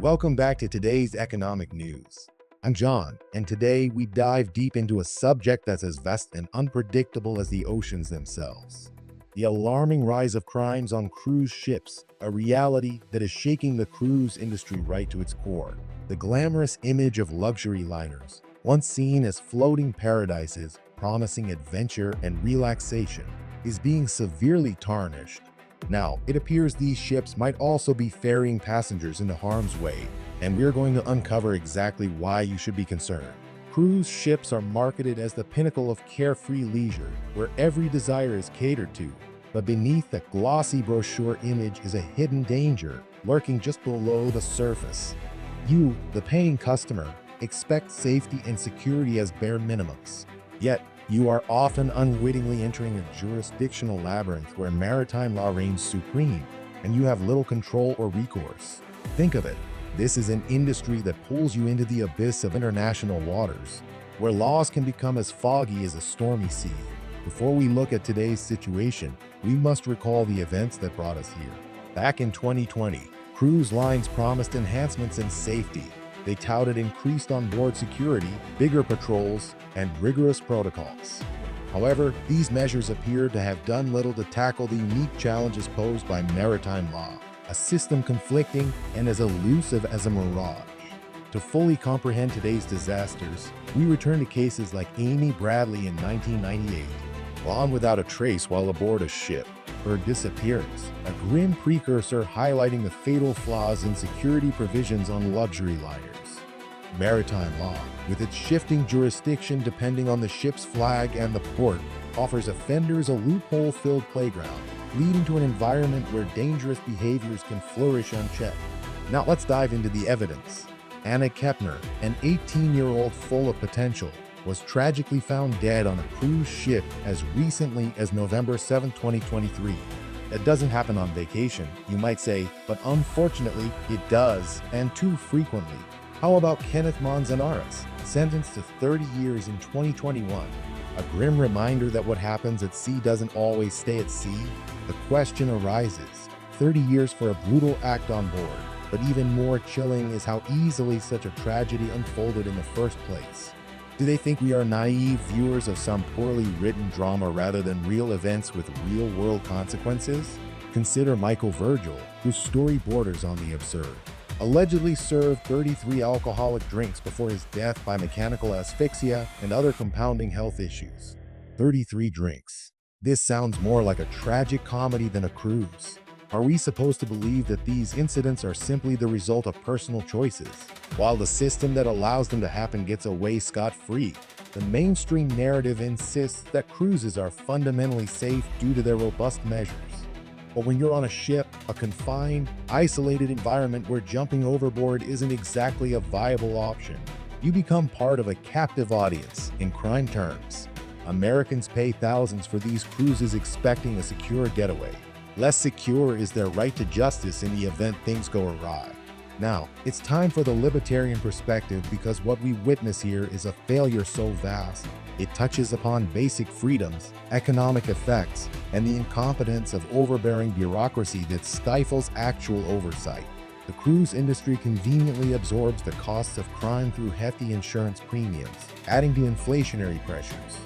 Welcome back to today's economic news. I'm John, and today we dive deep into a subject that's as vast and unpredictable as the oceans themselves. The alarming rise of crimes on cruise ships, a reality that is shaking the cruise industry right to its core. The glamorous image of luxury liners, once seen as floating paradises promising adventure and relaxation, is being severely tarnished. Now, it appears these ships might also be ferrying passengers into harm's way, and we're going to uncover exactly why you should be concerned. Cruise ships are marketed as the pinnacle of carefree leisure, where every desire is catered to. But beneath that glossy brochure image is a hidden danger lurking just below the surface. You, the paying customer, expect safety and security as bare minimums. Yet, you are often unwittingly entering a jurisdictional labyrinth where maritime law reigns supreme, and you have little control or recourse. Think of it. This is an industry that pulls you into the abyss of international waters, where laws can become as foggy as a stormy sea. Before we look at today's situation, we must recall the events that brought us here. Back in 2020, cruise lines promised enhancements in safety. They touted increased onboard security, bigger patrols, and rigorous protocols. However, these measures appear to have done little to tackle the unique challenges posed by maritime law, a system conflicting and as elusive as a mirage. To fully comprehend today's disasters, we return to cases like Amy Bradley in 1998, gone without a trace while aboard a ship. Her disappearance, a grim precursor highlighting the fatal flaws in security provisions on luxury liners. Maritime law, with its shifting jurisdiction depending on the ship's flag and the port, offers offenders a loophole-filled playground, leading to an environment where dangerous behaviors can flourish unchecked. Now let's dive into the evidence. Anna Kepner, an 18-year-old full of potential, was tragically found dead on a cruise ship as recently as November 7, 2023. That doesn't happen on vacation, you might say, but unfortunately, it does, and too frequently. How about Kenneth Manzanares, sentenced to 30 years in 2021? A grim reminder that what happens at sea doesn't always stay at sea? The question arises, 30 years for a brutal act on board, but even more chilling is how easily such a tragedy unfolded in the first place. Do they think we are naive viewers of some poorly written drama rather than real events with real-world consequences? Consider Michael Virgil, whose story borders on the absurd. Allegedly served 33 alcoholic drinks before his death by mechanical asphyxia and other compounding health issues. 33 drinks. This sounds more like a tragic comedy than a cruise. Are we supposed to believe that these incidents are simply the result of personal choices, while the system that allows them to happen gets away scot-free? The mainstream narrative insists that cruises are fundamentally safe due to their robust measures. But when you're on a ship, a confined, isolated environment where jumping overboard isn't exactly a viable option, you become part of a captive audience in crime terms. Americans pay thousands for these cruises expecting a secure getaway. Less secure is their right to justice in the event things go awry. Now, it's time for the libertarian perspective because what we witness here is a failure so vast. It touches upon basic freedoms, economic effects, and the incompetence of overbearing bureaucracy that stifles actual oversight. The cruise industry conveniently absorbs the costs of crime through hefty insurance premiums, adding to inflationary pressures.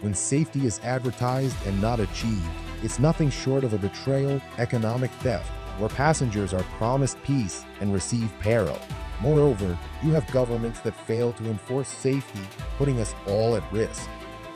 When safety is advertised and not achieved, it's nothing short of a betrayal, economic theft, where passengers are promised peace and receive peril. Moreover, you have governments that fail to enforce safety, putting us all at risk.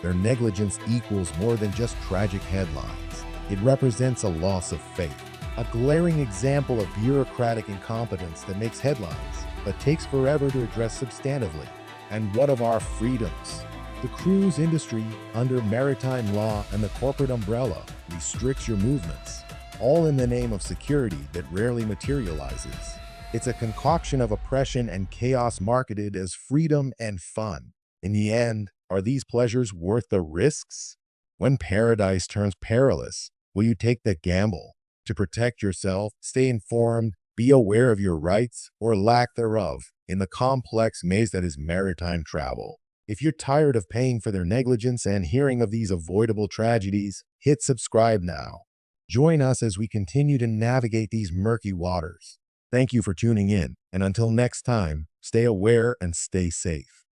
Their negligence equals more than just tragic headlines. It represents a loss of faith, a glaring example of bureaucratic incompetence that makes headlines, but takes forever to address substantively. And what of our freedoms? The cruise industry, under maritime law and the corporate umbrella, restricts your movements, all in the name of security that rarely materializes. It's a concoction of oppression and chaos marketed as freedom and fun. In the end, are these pleasures worth the risks? When paradise turns perilous, will you take the gamble? To protect yourself, stay informed, be aware of your rights or lack thereof in the complex maze that is maritime travel. If you're tired of paying for their negligence and hearing of these avoidable tragedies, hit subscribe now. Join us as we continue to navigate these murky waters. Thank you for tuning in, and until next time, stay aware and stay safe.